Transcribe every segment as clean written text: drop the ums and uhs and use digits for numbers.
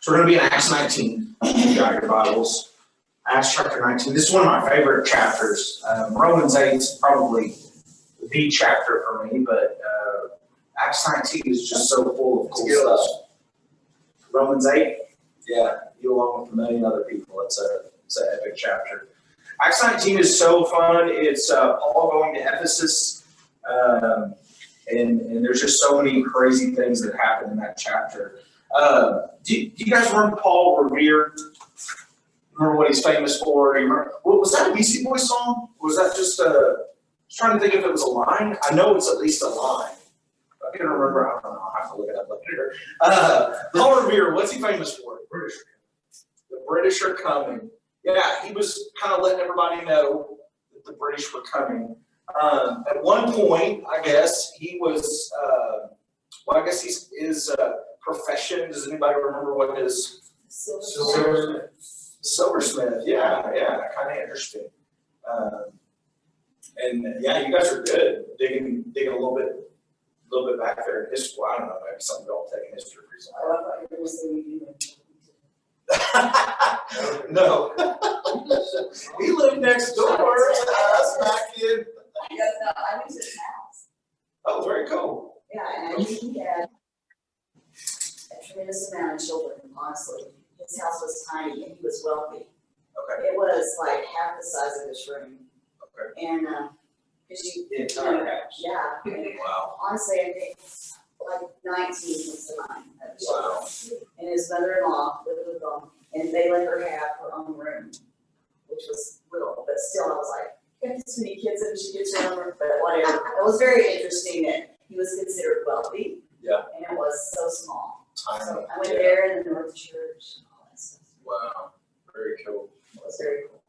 So we're going to be in Acts 19. You got your Bibles. Acts chapter 19. This is one of my favorite chapters. Romans 8 is probably the chapter for me, but Acts 19 is just so full of cool stuff. Romans 8, yeah, you along with a million other people. It's an epic chapter. Acts 19 is so fun. It's Paul going to Ephesus, and there's just so many crazy things that happen in that chapter. Do you guys remember Paul Revere? Remember what he's famous for? Do you remember, was that a Beastie Boys song? Or was that just I was trying to think if it was a line. I know it's at least a line. I can't remember. I don't know. I'll have to look it up later. Paul Revere, what's he famous for? British. The British are coming. Yeah, he was kind of letting everybody know that the British were coming. At one point, I guess, he was, his profession, does anybody remember what his? Silversmith, yeah, kind of interesting. And yeah, you guys are good digging a little bit back there in history. Well, I don't know, maybe some of y'all taking history for some. I thought you were going to say we No. He lived next door to us back in. Yes, no, I went to his house. Oh, very cool. Yeah, and I knew he had a tremendous amount of children, honestly. His house was tiny and he was wealthy. Okay. It was like half the size of this room. Okay. And, because The entire house. yeah. And Wow. honestly, I think like 19 was the mine of children. Wow. And his mother-in-law lived with them, and they let her have her own room, which was little, but still, I was like, you got this many kids and she gets her own room, but whatever. It was very interesting that he was considered wealthy. Yeah. And it was so small. Tiny. So I went there in the North Church and all that stuff. Wow. Very cool. It was very cool.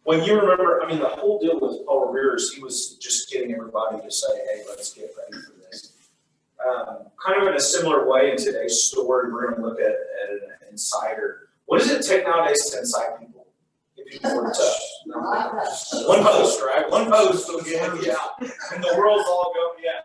When you remember, I mean, the whole deal with Paul Revere is he was just getting everybody to say, hey, let's get ready for this. Kind of in a similar way in today's story, we're going to look at an inciter. What does it take nowadays to incite people? Get people to touch. One post, right? One post will get you out. And the world's all going, yeah.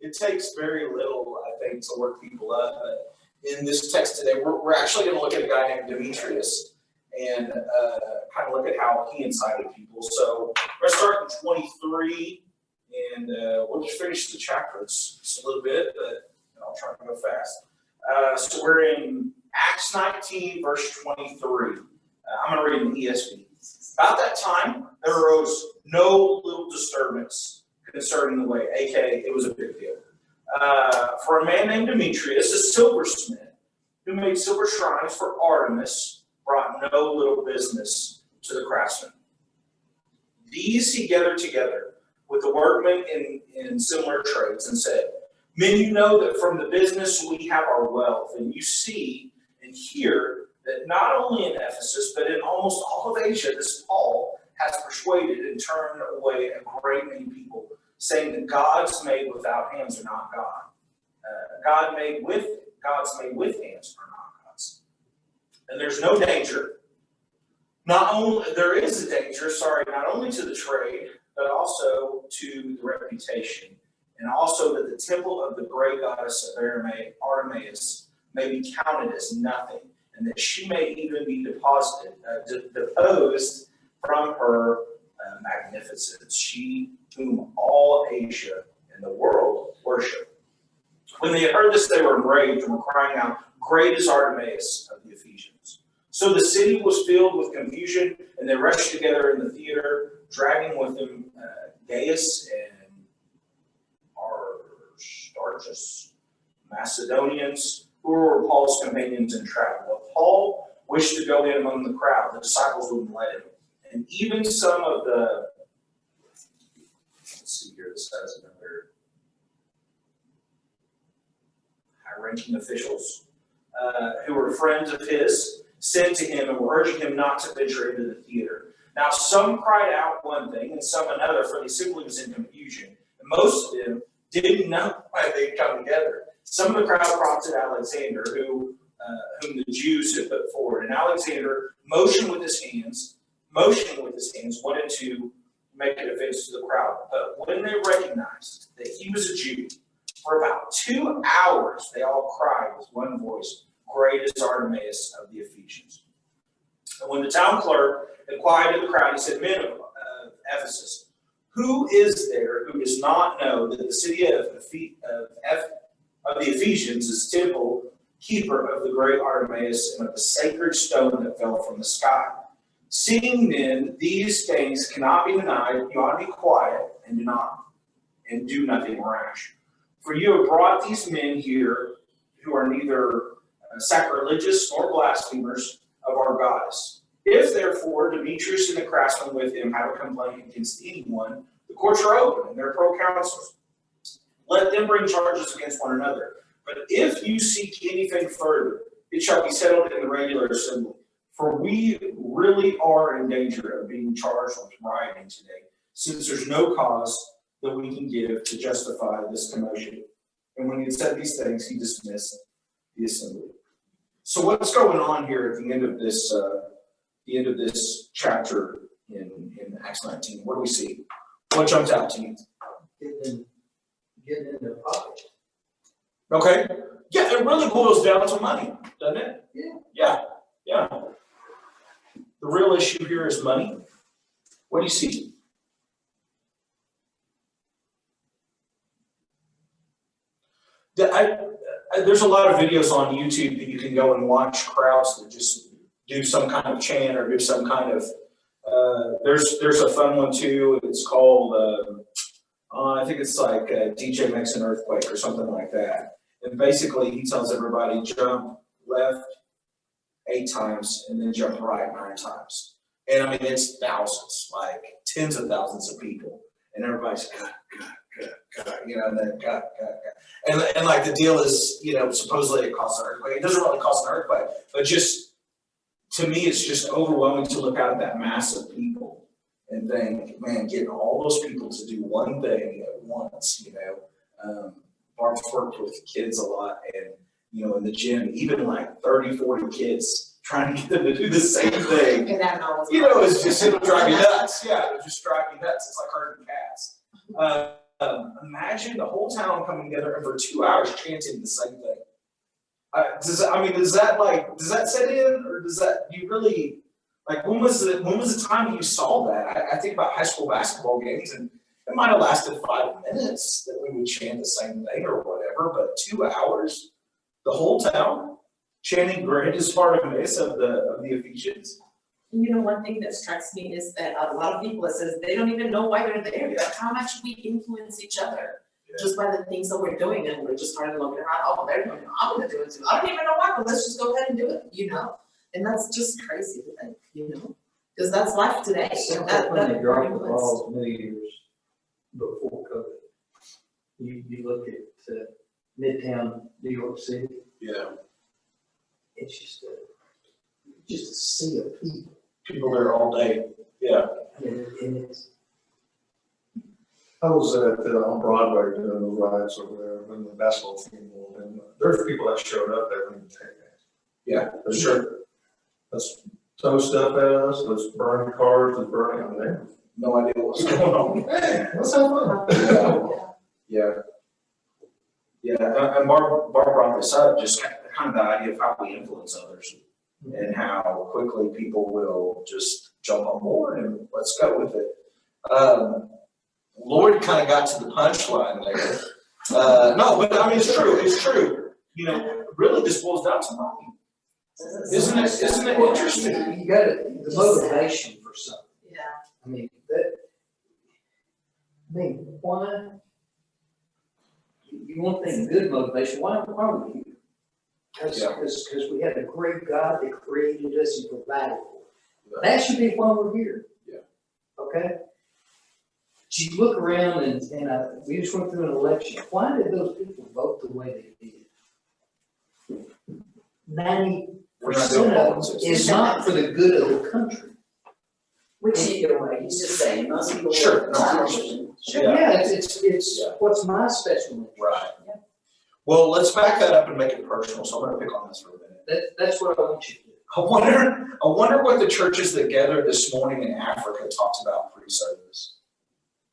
It takes very little, I think, to work people up. But in this text today, we're actually going to look at a guy named Demetrius and kind of look at how he incited people. So we're going to start in 23, and we'll just finish the chapter. It's a little bit, but I'll try to go fast. So we're in Acts 19, verse 23. I'm going to read in the ESV. About that time, there arose no little disturbance concerning the way, aka it was a big deal. For a man named Demetrius, a silversmith, who made silver shrines for Artemis, brought no little business to the craftsmen. These he gathered together with the workmen in similar trades and said, men, you know that from the business we have our wealth, and you see and hear that not only in Ephesus, but in almost all of Asia, this Paul has persuaded and turned away a great many people, saying that gods made without hands are not God. Gods made with hands are not gods. And there's no danger. There is a danger, not only to the trade, but also to the reputation, and also that the temple of the great goddess of Artemis may be counted as nothing, and that she may even be deposed from her magnificence, she whom all Asia and the world worship. When they had heard this, they were enraged and were crying out, great is Artemis of the Ephesians. So the city was filled with confusion, and they rushed together in the theater, dragging with them Gaius and Aristarchus, Macedonians, who were Paul's companions in travel. But Paul wished to go in among the crowd. The disciples wouldn't let him. And even some of the, let's see here, this has another high-ranking officials who were friends of his, sent to him and were urging him not to venture into the theater. Now some cried out one thing and some another, for they simply was in confusion. And most of them didn't know why they'd come together. Some of the crowd prompted Alexander, whom the Jews had put forward. And Alexander, motioning with his hands, wanted to make a defense to the crowd. But when they recognized that he was a Jew, for about 2 hours they all cried with one voice, great is Artemis of the Ephesians. And when the town clerk had quieted the crowd, he said, Men of Ephesus, who is there who does not know that the city of the Ephesians is temple keeper of the great Artemis and of the sacred stone that fell from the sky? Seeing then these things cannot be denied, you ought to be quiet and do nothing rash. For you have brought these men here who are neither sacrilegious nor blasphemers of our goddess. If therefore Demetrius and the craftsmen with him have a complaint against anyone, the courts are open and they're proconsuls. Let them bring charges against one another. But if you seek anything further, it shall be settled in the regular assembly. For we really are in danger of being charged with rioting today, since there's no cause that we can give to justify this commotion. And when he had said these things, he dismissed the assembly. So what's going on here at the end of this chapter in Acts 19? What do we see? What jumps out to you? Getting in their pocket. Okay. Yeah, it really boils down to money, doesn't it? Yeah. Yeah. The real issue here is money. What do you see? There's a lot of videos on YouTube that you can go and watch crowds that just do some kind of chant or do some kind of. There's a fun one too. It's called I think it's like DJ Makes an Earthquake or something like that. And basically, he tells everybody jump left 8 times and then jump right 9 times. And I mean, it's thousands, like tens of thousands of people, and everybody's and then and like the deal is, supposedly it causes an earthquake. It doesn't really cause an earthquake, but just to me, it's just overwhelming to look out at that mass of people and think, man, getting all those people to do one thing at once. Barb's worked with kids a lot, and in the gym, even like 30, 40 kids trying to get them to do the same thing. And that always it'll drive you nuts. Yeah, it'll just drive you nuts. It's like herding cats. Imagine the whole town coming together and for 2 hours chanting the same thing. Does that set in, or do you really, like, when was the time you saw that? I think about high school basketball games, and it might have lasted 5 minutes that we would chant the same thing or whatever, but 2 hours, the whole town chanting "Great is Artemis of the Ephesians." One thing that strikes me is that a lot of people, it says they don't even know why they're there. Like, how much we influence each other just by the things that we're doing, and we're just starting looking around. Oh, they're doing it. I'm going to do it too. I don't even know why, but let's just go ahead and do it. And that's just crazy to think. Because that's life today. When they dropped the ball many years before COVID, you look at Midtown New York City. Yeah. It's just a sea of people. People there all day. Yeah. And it's. I was on Broadway doing those rides over there when the basketball team won, and there's people that showed up there when you take that. Yeah, for sure. Let's throw stuff at us, let's burn cars, let's burn out there. No idea what's going on. Hey, let's have fun. Yeah. And Barb brought this up, just kind of the idea of how we influence others and how quickly people will just jump on board and let's go with it. Lord kind of got to the punchline there. No, but I mean, it's true. Really this boils down to money. Isn't it interesting? You got the motivation for something. Yeah. Why? You want to think good motivation. Why are we here? Because we have a great God that created us and provided for us. That should be why we're here. Yeah. Okay? You look around and we just went through an election. Why did those people vote the way they did? 90% of it is not for the good of the country. Which either way, he's just saying, most people. Sure. Yeah, it's what's my special interest. Right. Yeah. Well, let's back that up and make it personal. So I'm going to pick on this for a minute. That's what I want you to do. I wonder what the churches that gathered this morning in Africa talked about pre-service.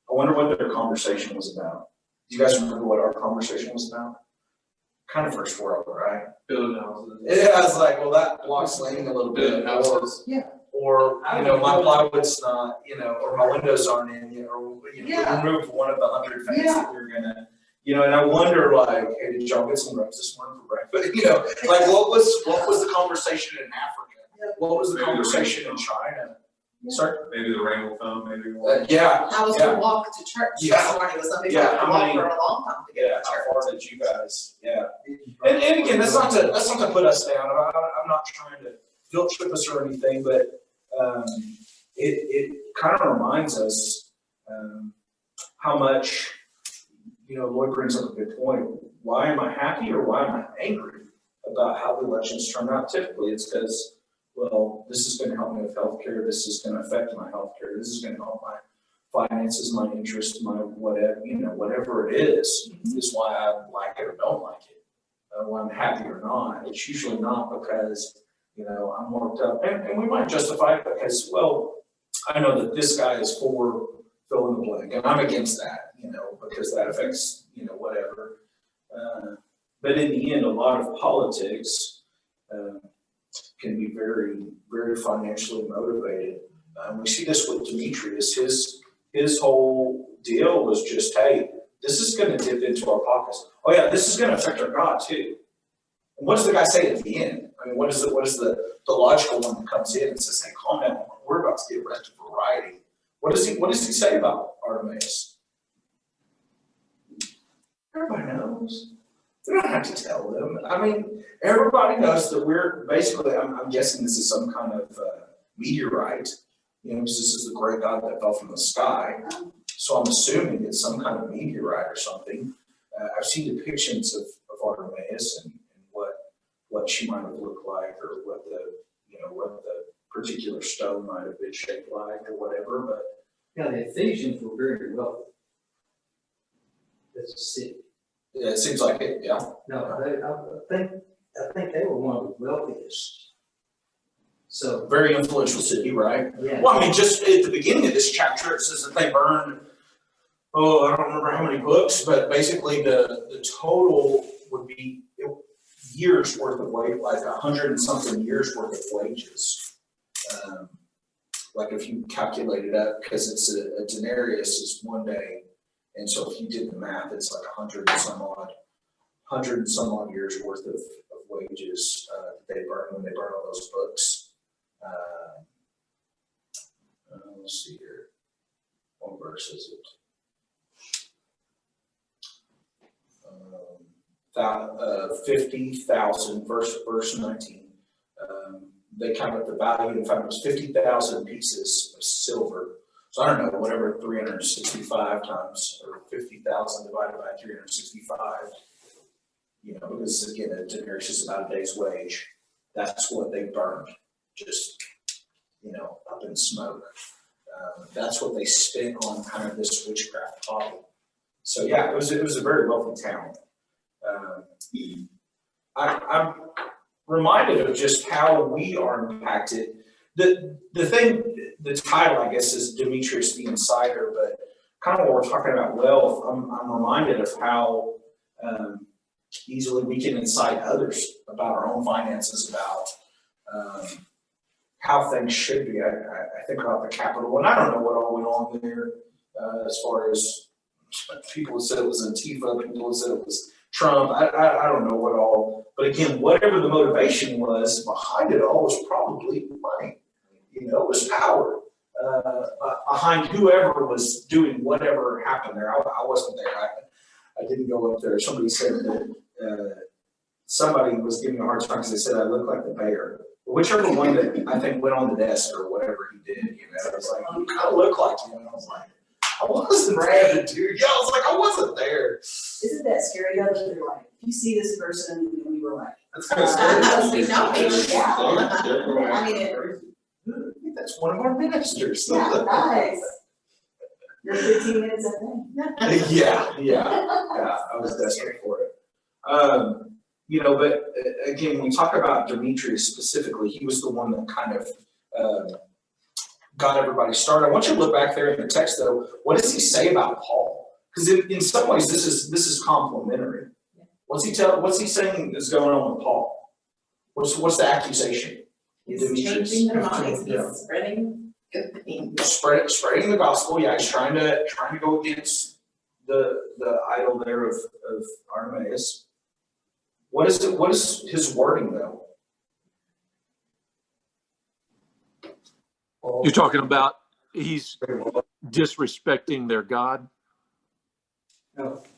I wonder what their conversation was about. Do you guys remember what our conversation was about? kind of first world, right? Building houses. Yeah, I was like, well, that block's leaning a little bit, Building houses. or, you know, my plywood's not, you know, or my windows aren't in, you know, or, you know, Yeah. we removed one of the 100 things that we were gonna, you know, and I wonder, like, hey, did y'all get some grapes this morning for breakfast? You know, like, what was the conversation in Africa? What was the conversation in China? Sorry? Maybe the rain will come, maybe. Yeah, How was yeah. the walk to church Yeah. this morning? Was some people Yeah, had to how walk many- for a long time to get yeah, to how church? far did you guys, yeah. And again, that's not to put us down, I'm not trying to guilt trip us or anything, but, it kind of reminds us, how much, you know, Lloyd brings up a good point. Why am I happy or why am I angry about how the elections turn out? Typically, it's because, well, this is gonna help me with healthcare, this is gonna affect my healthcare, this is gonna help my finances, my interest, my whatever, you know, whatever it is why I like it or don't like it. Why I'm happy or not. It's usually not because, you know, I'm worked up, and we might justify it because, well, I know that this guy is for fill in the blank, and I'm against that, you know, because that affects, you know, whatever. But in the end, a lot of politics can be very, very financially motivated. We see this with Demetrius. His whole deal was just, hey, this is going to dip into our pockets. Oh yeah, this is going to affect our God too. And what does the guy say at the end? I mean, what is the logical one that comes in and says, hey, calm down, we're about to get arrested for rioting. What does he say about Artemis? Everybody knows. We don't have to tell them. I mean, everybody knows that we're basically, I'm guessing this is some kind of meteorite, you know, because this is the great God that fell from the sky. So I'm assuming it's some kind of meteorite or something. I've seen depictions of Artemis and what she might have looked like, or what the particular stone might have been shaped like, or whatever. But Yeah, the Ephesians were very wealthy. That's a city. yeah, it seems like it. Yeah. No, I think they were one of the wealthiest. So, Very influential city, right? yeah. Well, I mean, just at the beginning of this chapter, it says that they burned, I don't remember how many books, but basically the total would be years worth of wage, like 100 and something years worth of wages. Like if you calculate it up, because it's a denarius is 1 day. And so if you did the math, it's like 100 and some odd years worth of wages that they burn when they burn all those books. Let's see here. What verse is it? 50,000, verse 19. They counted the value and found it was 50,000 pieces of silver. So I don't know, whatever 365 times, or 50,000 divided by 365. You know, because again, a denarius is about a day's wage. That's what they burned, just, you know, up in smoke. That's what they spent on kind of this witchcraft hobby. So yeah, it was a very wealthy town. I'm reminded of just how we are impacted. The title, I guess, is Demetrius the Inciter, but kind of when we're talking about wealth, I'm reminded of how easily we can incite others about our own finances, about how things should be. I think about the Capitol, and I don't know what all went on there as far as people said it was Antifa, people said it was Trump. I don't know what all, but again, whatever the motivation was behind it all was probably money. You know, it was power behind whoever was doing whatever happened there. I wasn't there. I didn't go up there. Somebody said that somebody was giving me a hard time because they said I look like the bear. Whichever one that I think went on the desk or whatever he did, you know, I was like, you kind of look like him. And I was like, I wasn't there, dude. Yeah, I was like, I wasn't there. Isn't that scary though, that they're like, if you see this person, and we were like. That's kind of scary. We know him. Yeah. I I mean, I think that's one of our ministers. yeah, nice. You're 15 minutes ahead. Yeah, I was desperate for it. You know, but again, when we talk about Demetrius specifically, he was the one that kind of got everybody started. I want you to look back there in the text, though. What does he say about Paul? Because in some ways, this is complimentary. What's he saying is going on with Paul? What's the accusation? He's Demetrius. changing their minds, Yeah. he's spreading good things. Spreading the gospel, yeah, he's trying to go against the idol there of Artemis. What is his wording though? You're talking about he's disrespecting their God?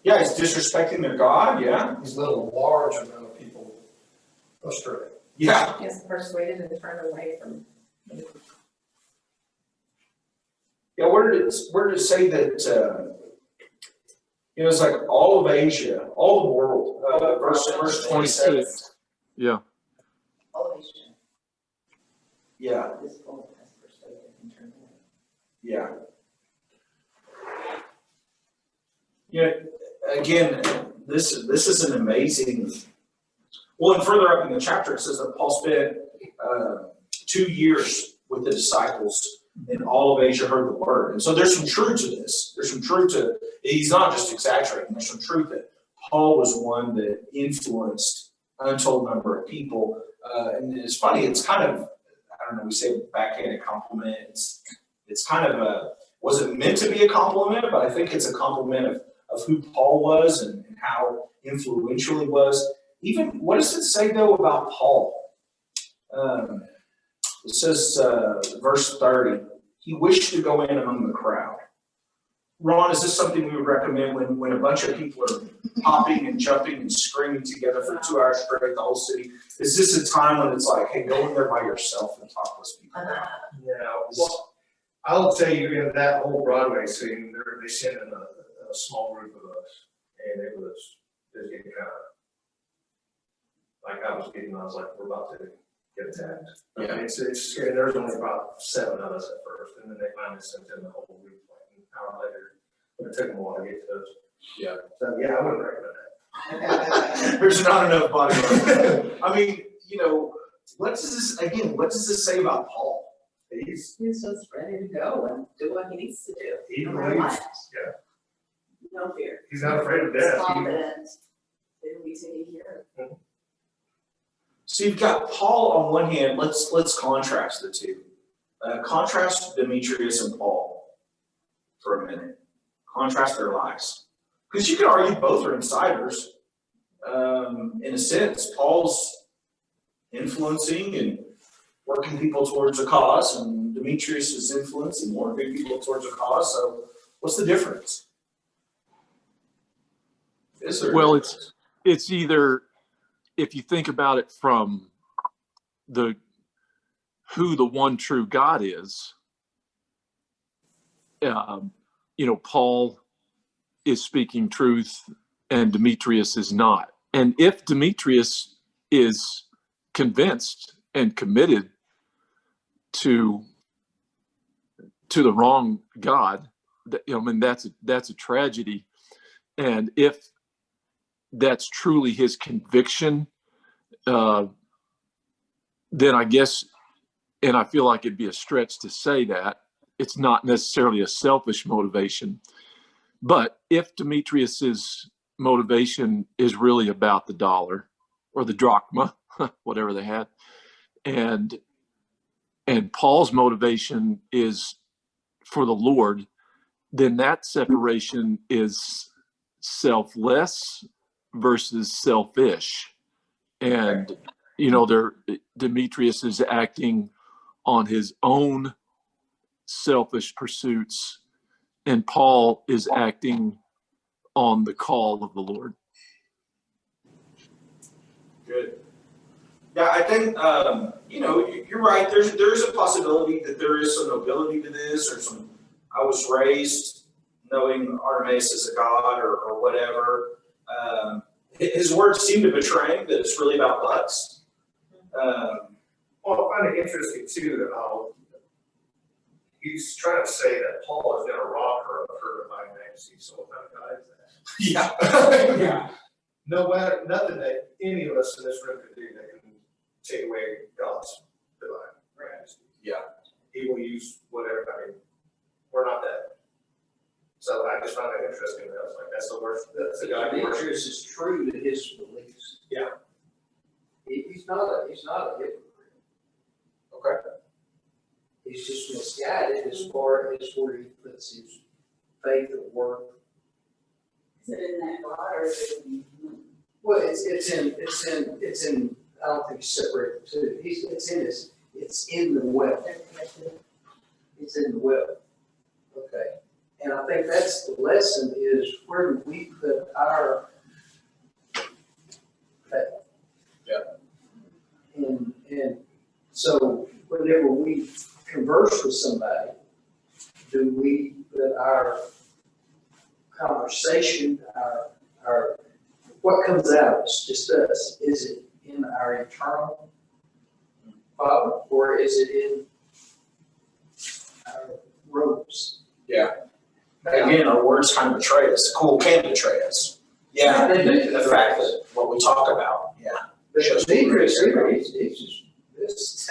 Yeah, he's disrespecting their God, yeah. He's led a large amount of people astray. Yeah. He's persuaded and turned away from. Yeah, where did it say that it's like all of Asia, all the world, verse 27. 26. Yeah. All of Asia. Yeah, This whole has persuaded and turned away. yeah. Yeah, again, this is an amazing. Well, and further up in the chapter, it says that Paul spent 2 years with the disciples, and all of Asia heard the word. And so there's some truth to this. There's some truth to. He's not just exaggerating. There's some truth that Paul was one that influenced an untold number of people. And it's funny. It's kind of, I don't know. We say backhanded compliment. It's kind of wasn't meant to be a compliment, but I think it's a compliment of who Paul was and how influential he was. Even, what does it say though about Paul? It says, verse 30, he wished to go in among the crowd. Ron, is this something we would recommend when a bunch of people are hopping and jumping and screaming together for 2 hours straight, the whole city? Is this a time when it's like, hey, go in there by yourself and talk with people? Yeah, well, I would say you're in that whole Broadway scene, they sent in a small group of us, and it was getting kind of, like I was like, we're about to get attacked. Yeah. It's and there was only about 7 of us at first, and then they finally sent in the whole group like an hour later. But it took them a while to get to us. Yeah. So yeah, I wouldn't recommend that. There's not enough body. I mean, what does this say about Paul? He's just ready to go and do what he needs to do. He No matter believes, what. yeah, No fear. he's not afraid of He's death. confident. They will be taken care of. So you've got Paul on one hand. Let's contrast the two. Contrast Demetrius and Paul for a minute. Contrast their lives, because you could argue both are insiders. In a sense, Paul's influencing and working people towards a cause, and Demetrius is influencing, working people towards a cause. So, what's the difference? Is there? Well, it's either, if you think about it from who the one true God is, Paul is speaking truth and Demetrius is not. And if Demetrius is convinced and committed to the wrong God, that's a tragedy. And if that's truly his conviction, then I guess, and I feel like it'd be a stretch to say that it's not necessarily a selfish motivation. But if Demetrius's motivation is really about the dollar or the drachma, whatever they had, and Paul's motivation is for the Lord, then that separation is selfless versus selfish. And Demetrius is acting on his own selfish pursuits, and Paul is acting on the call of the Lord. Good. Yeah, I think you're right. There's a possibility that there is some nobility to this, or some. I was raised knowing Artemis is a god, or whatever. His words seem to betray him that it's really about bucks. Well, I find it interesting too how he's trying to say that Paul is going to rob her of her divine majesty. So what kind of guy is that? Yeah. Yeah. No matter, nothing that any of us in this room could do that can take away God's divine majesty. Yeah. He will use whatever. I mean, we're not that. So I just found that interesting. That I was like, That's the word. The guy Demetrius is true to his beliefs. Yeah. He's not a hypocrite. Okay. He's just misguided as far as where he puts his faith at work. Is it in that God or is it in? Well, it's in, I don't think he's separated the two. It's in the well. It's in the well. Okay. And I think that's the lesson is where do we put our faith? Yeah. And so whenever we converse with somebody, do we put our conversation, our what comes out of us, just us, is it in our eternal Father or is it in our robes? Yeah. Again, our words kind of betray us. Cool can betray us. Yeah, They do. the fact that what we talk about, yeah. But Shows Demetrius what here, we're he's just, this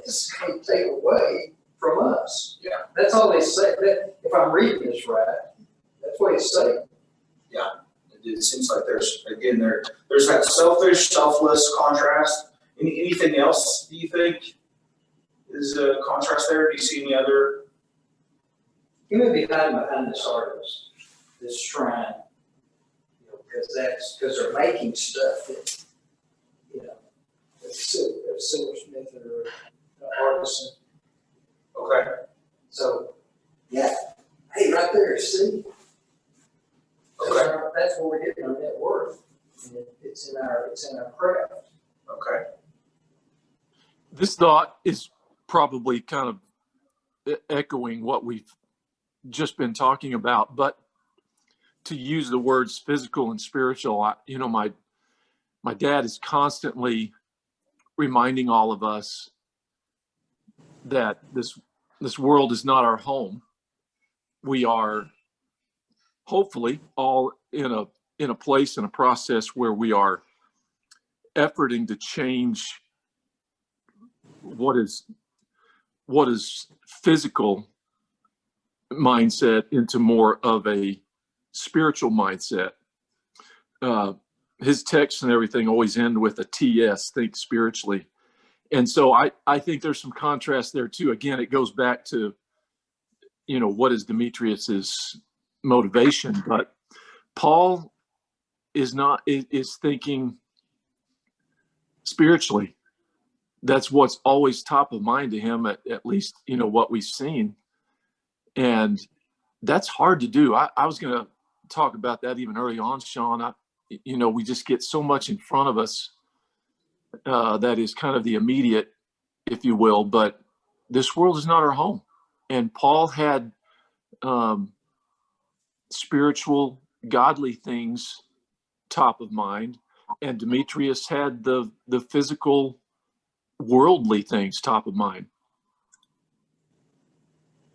is going to take away from us. Yeah. That's all they say. That, if I'm reading this right, that's what he's saying. It seems like there's that selfish, selfless contrast. Anything else do you think is a contrast there? Do you see any other? He may be hiding behind this artist, this shrine, because they're making stuff that, a silversmith or an artisan. Okay. So, yeah, hey, right there, see? That's what we're getting on that word. And it's in our craft. Okay. This thought is probably kind of echoing what we've just been talking about, but to use the words physical and spiritual, my dad is constantly reminding all of us that this world is not our home. We are hopefully all in a place, in a process where we are efforting to change what is physical mindset into more of a spiritual mindset. His texts and everything always end with a TS, think spiritually. And so I think there's some contrast there too. Again, it goes back to, what is Demetrius's motivation, but Paul is thinking spiritually. That's what's always top of mind to him, at least, what we've seen. And that's hard to do. I was going to talk about that even early on, Shawn. We just get so much in front of us that is kind of the immediate, if you will, but this world is not our home. And Paul had spiritual, godly things top of mind, and Demetrius had the physical, worldly things top of mind.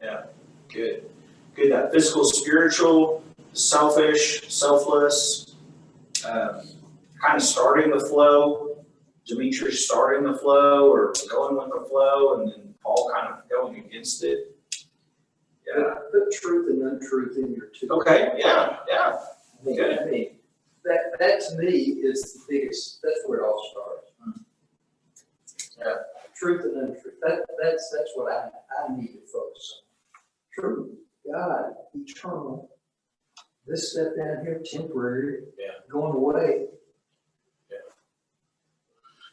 Yeah. Good. That physical, spiritual, selfish, selfless, kind of starting the flow. Demetrius starting the flow or going with the flow, and then Paul kind of going against it. Yeah. Put truth and untruth in your two. Okay. Yeah. I mean, that to me is the biggest. That's where it all starts. Yeah. Truth and untruth. That's what I need to focus on. Truth, God, eternal. This stuff down here, temporary. Yeah. Going away.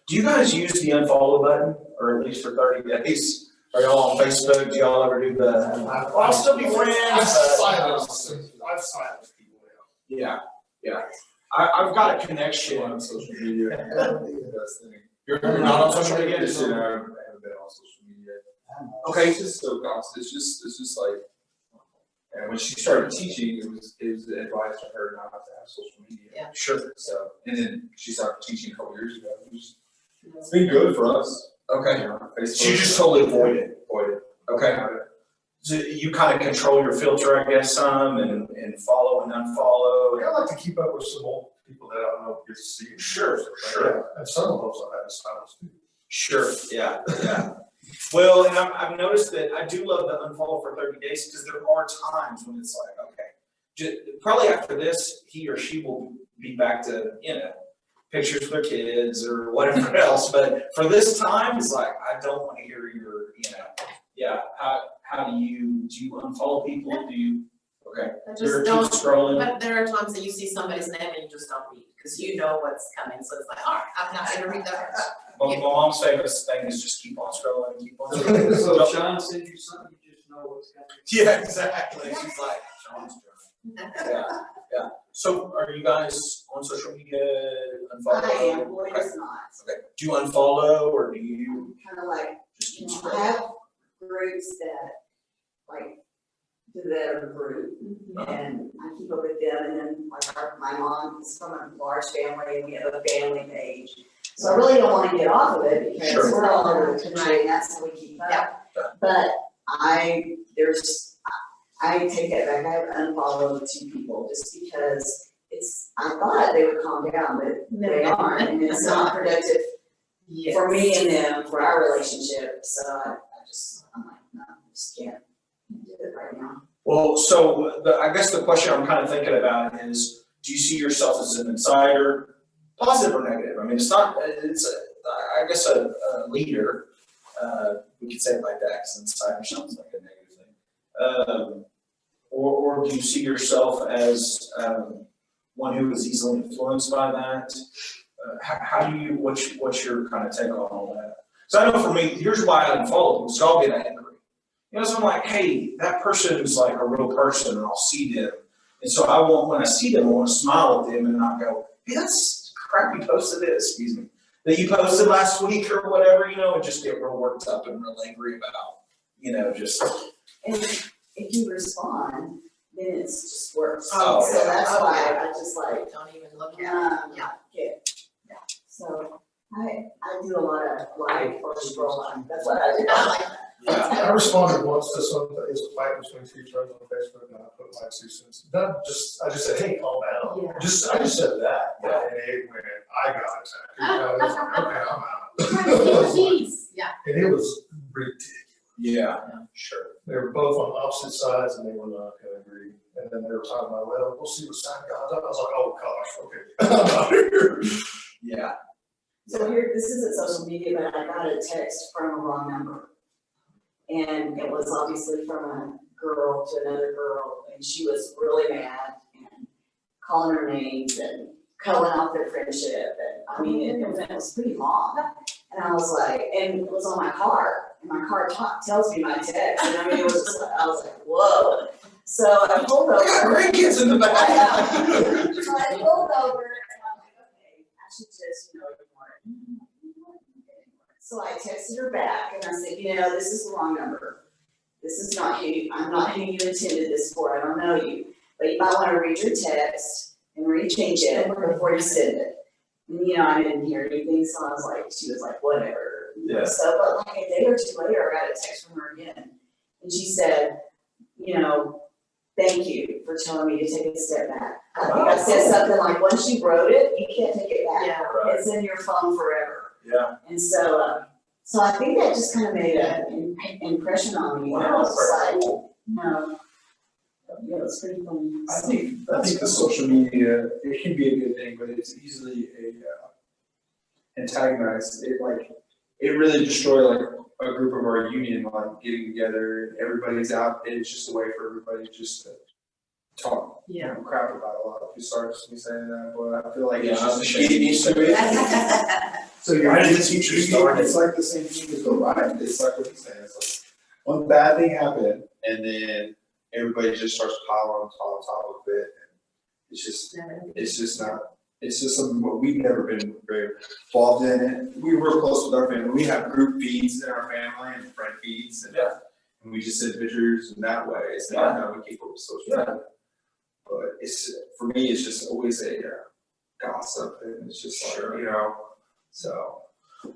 Do you guys use the unfollow button, or at least for 30 days? Are y'all on Facebook? Do y'all ever do the? I'll still be friends. I've silenced people now. Yeah. I've got a connection. On social media. You're not on social media? I haven't been on social media. Okay. It's just so constant. It's just like, and when she started teaching, it was advice to her not to have social media. Yeah. Sure. So, and then she started teaching a couple years ago. It's been good for us. Okay. Facebook. So you just totally avoid it. Okay. Got it. So you kind of control your filter, I guess, some, and follow and unfollow. I like to keep up with some old people that I don't know get to see. Sure. And some of those I've had to silence too. Sure. Yeah. Well, and I've noticed that I do love the unfollow for 30 days because there are times when it's like, okay, probably after this, he or she will be back to, pictures of their kids or whatever else, but for this time, it's like, I don't wanna hear your, how do you unfollow people, do you, okay? I Or just keep don't, scrolling? but there are times that you see somebody's name and you just don't read, because you know what's coming, so it's like, all right, I'm not gonna read that first. My mom's favorite thing is just keep on scrolling, keep on scrolling. So if Shawn sends you something, you just know what's coming. Yeah, exactly, she's like, Shawn's yeah. So are you guys on social media, unfollow? I am, boy, Okay. it's not. Okay, do you unfollow or do you Kind of like, just you keep know, I scrolling? have groups that, like, do that group, and I keep up with them, and then, like, my mom is from a large family, and we have a family page. So I really don't wanna get off of it, because Sure. we're all over the country, and that's how we keep up. Yeah. But I take it back, I unfollowed 2 people, just because I thought they would calm down, but they aren't, and it's not productive Yes. for me and them, for our relationship, so I'm like, no, I just can't do it right now. Well, so I guess the question I'm kind of thinking about is, do you see yourself as an insider, positive or negative? I mean, it's I guess a leader, we could say it like that, because insider sounds like a negative thing. Or do you see yourself as one who is easily influenced by that? How do you, what's your kind of take on all that? So I know for me, here's why I unfollow people, so I'll get angry. So I'm like, hey, that person is like a real person, and I'll see them. And so when I see them, I want to smile at them and not go, hey, that's crap you posted it, excuse me, that you posted last week or whatever, and just get real worked up and real angry about, just. And if you respond, then it's just worse. Oh, So that's yeah. why I just like, Don't even look at it. yeah. So I do a lot of like or scroll on, that's what I do, I like that. I responded once to something, it's a fight between 2 friends on Facebook, and I put my 2 cents. I just said, hey, calm down. Yeah. I just said that, and it went, I got attacked. I was like, okay, I'm out. Peace, yeah. And it was ridiculous. Yeah, sure. They were both on opposite sides, and they were not gonna agree. And then they were talking about, well, we'll see what side God's up. I was like, oh gosh, okay, I'm out here. Yeah. So here, this isn't social media, but I got a text from a wrong number. And it was obviously from a girl to another girl, and she was really mad and calling her names and cutting off their friendship, and I mean, it was pretty long. And I was like, and it was on my car, and my car tells me my text, and I mean, it was just, I was like, whoa. So I pulled over. I got grandkids in the back. So I pulled over, and I'm like, okay, I should just, ignore it. So I texted her back, and I said, this is the wrong number. This is not who, I'm not who you intended this for, I don't know you. But you might wanna read your text and rechange it before you send it. And I didn't hear anything, so I was like, she was like, whatever. Yeah. So, but like a day or 2 later, I got a text from her again. And she said, thank you for telling me to take a step back. I think I said something like, once you wrote it, you can't take it back. Yeah. Right. It's in your phone forever. Yeah. And so, so I think that just kind of made an impression on me. I Wow, was very like, cool. yeah, it's pretty funny. I think the social media, it can be a good thing, but it's easily antagonized. It really destroyed a group of our union, getting together, everybody's out, and it's just a way for everybody just to talk, crap about a lot of people. Sorry to be saying that, but I feel like it's just getting into it. So Why did the teacher start it? It's like the same thing as the riot. It's like what he's saying. It's like one bad thing happened, and then everybody just starts piling on top of it. And it's just something we've never been very involved in it. We're real close with our family. We have group feeds in our family and friend feeds, and we just send pictures in that way. It's not how we keep up with social media. But for me, it's just always a gossip, and it's just so.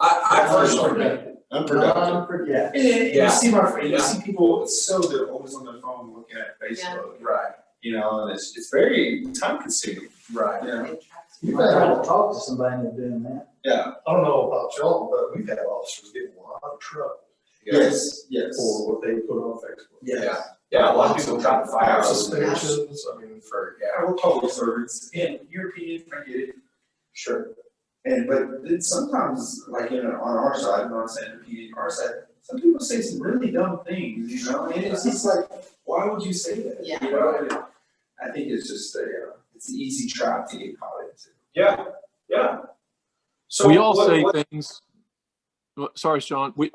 I personally. Unproductive. Yeah. And you see my friend, you see people, they're always on their phone looking at Facebook. Right. And it's very time consuming. Right. You try to talk to somebody and they're doing that. Yeah. I don't know about y'all, but we've had officers get in a lot of trouble Yes. for what they put on Facebook. Yeah, a lot of people try to fire Fire us. suspensions, I mean, we're public servants, and your opinion, I get it, Sure. but then sometimes, like, on our side, I'm not saying opinion, our side, some people say some really dumb things, and it's just like, why would you say that? Yeah. And I think it's just it's an easy trap to get caught into. Yeah. So We all what- say what- things. Sorry, Shawn. We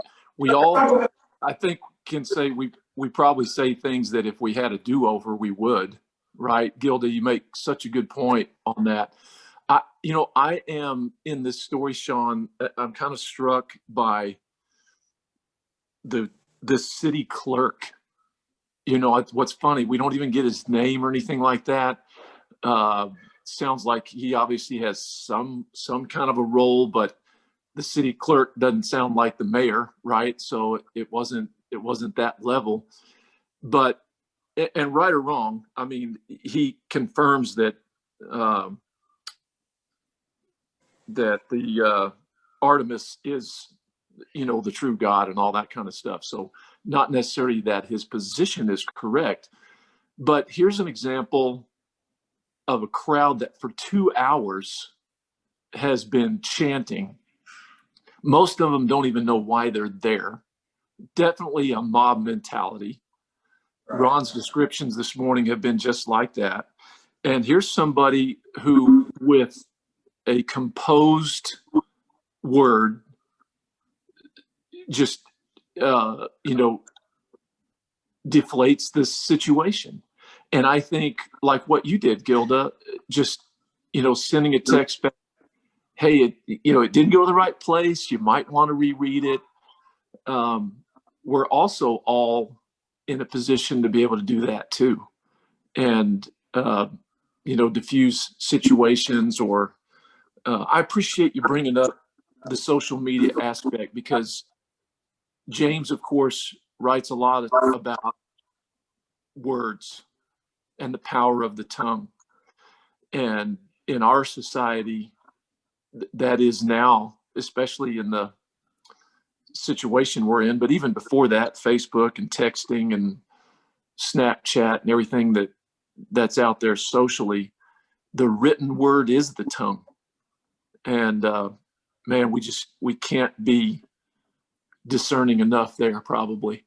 all, I think, can say we probably say things that if we had a do-over, we would, right? Gilda, you make such a good point on that. I am in this story, Shawn. I'm kind of struck by the city clerk. What's funny, we don't even get his name or anything like that. Sounds like he obviously has some kind of a role, but the city clerk doesn't sound like the mayor, right? So it wasn't that level. But, and right or wrong, I mean, he confirms that that the Artemis is, the true God and all that kind of stuff. So not necessarily that his position is correct, but here's an example of a crowd that for 2 hours has been chanting. Most of them don't even know why they're there. Definitely a mob mentality. Ron's descriptions this morning have been just like that. And here's somebody who, with a composed word, just, deflates this situation. And I think, like what you did, Gilda, just, sending a text back, hey, it didn't go to the right place. You might want to reread it. We're also all in a position to be able to do that too. And, diffuse situations or, I appreciate you bringing up the social media aspect, because James, of course, writes a lot about words and the power of the tongue. And in our society, that is now, especially in the situation we're in, but even before that, Facebook and texting and Snapchat and everything that's out there socially, the written word is the tongue. And man, we can't be discerning enough there, probably.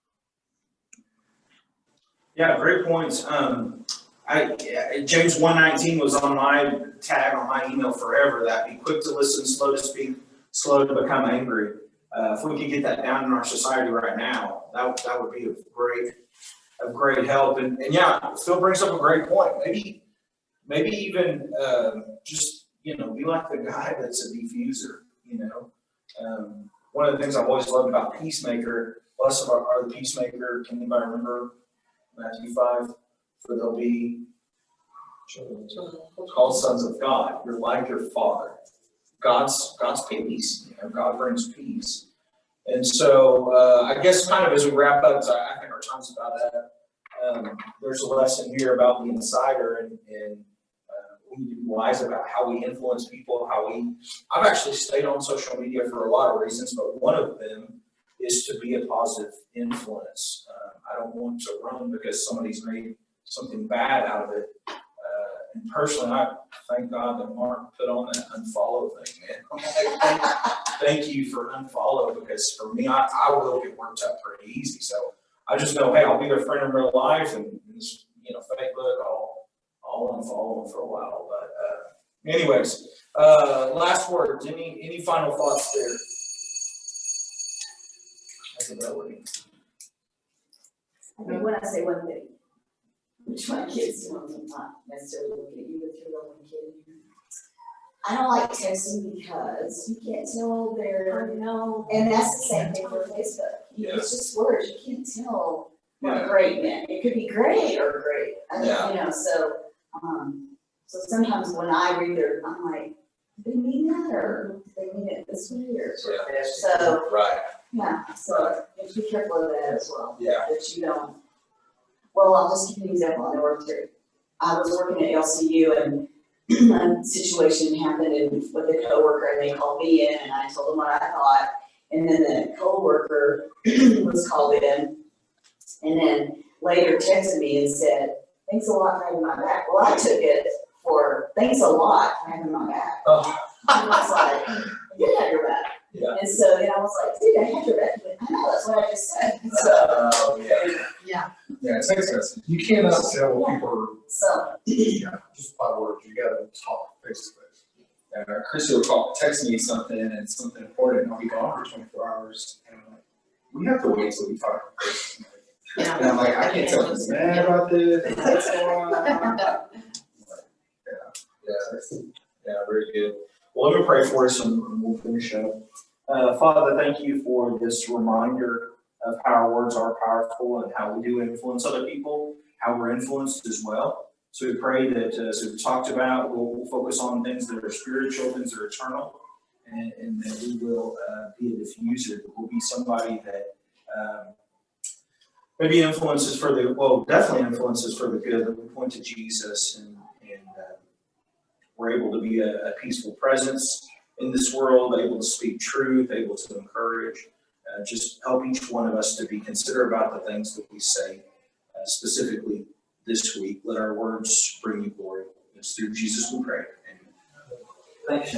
Yeah, great points. James 1:19 was on my tag on my email forever, that be quick to listen, slow to speak, slow to become angry. If we could get that down in our society right now, that would be a great help. And yeah, Phil brings up a great point. Maybe even just, be like the guy that's a diffuser, one of the things I've always loved about Peacemaker, blessed are the peacemaker. Can anybody remember Matthew 5? For they'll be called sons of God. You're like your Father. God's peace. God brings peace. And so I guess kind of as we wrap up, I think our time's about up. There's a lesson here about the inciter, and we need to be wise about how we influence people. I've actually stayed on social media for a lot of reasons, but one of them is to be a positive influence. I don't want to run because somebody's made something bad out of it. And personally, I thank God that Mark put on that unfollow thing, man. Thank you for unfollow, because for me, I will get worked up pretty easy. So I just know, hey, I'll be their friend in real life, and Facebook, I'll unfollow them for a while. But anyways, last words. Any final thoughts there? That's a melody. I do want to say one thing, which my kids do, I'm not necessarily looking at you with your own kid. I don't like texting because you can't tell their, and that's the same thing for Facebook. It's just words, you can't tell what great meant. It could be great or great, so sometimes when I read I'm like, do they mean that, or do they mean it this way, or so, Right. yeah, so you have to be careful of that as well. Yeah. That you don't. Well, I'll just give you an example. I was working at LCU, and a situation happened with a coworker, and they called me in, and I told them what I thought. And then the coworker was called in, and then later texted me and said, thanks a lot for having my back. Well, I took it for, thanks a lot for having my back. Oh. I was like, I did have your back. Yeah. And so then I was like, dude, I had your back. But I know, that's what I just said. So, Yeah. Yeah, text message. You cannot tell what people are, so, just by words, you gotta talk face to face. Chrissy will text me something and something important, and I'll be gone for 24 hours. And I'm like, we have to wait till we talk. Yeah. And I'm like, I can't tell if he's mad about this. What's going on? Yeah, very good. Well, let me pray for us and we'll finish up. Father, thank you for this reminder of how our words are powerful and how we do influence other people, how we're influenced as well. So we pray that, as we've talked about, we'll focus on things that are spiritual, things that are eternal, and that we will be a diffuser, that we'll be somebody that maybe influences for the, well, definitely influences for the good, that we point to Jesus and we're able to be a peaceful presence in this world, able to speak truth, able to encourage, just help each one of us to be considerate about the things that we say, specifically this week. Let our words bring you glory. It's through Jesus we pray. Amen. Thanks, Shawn.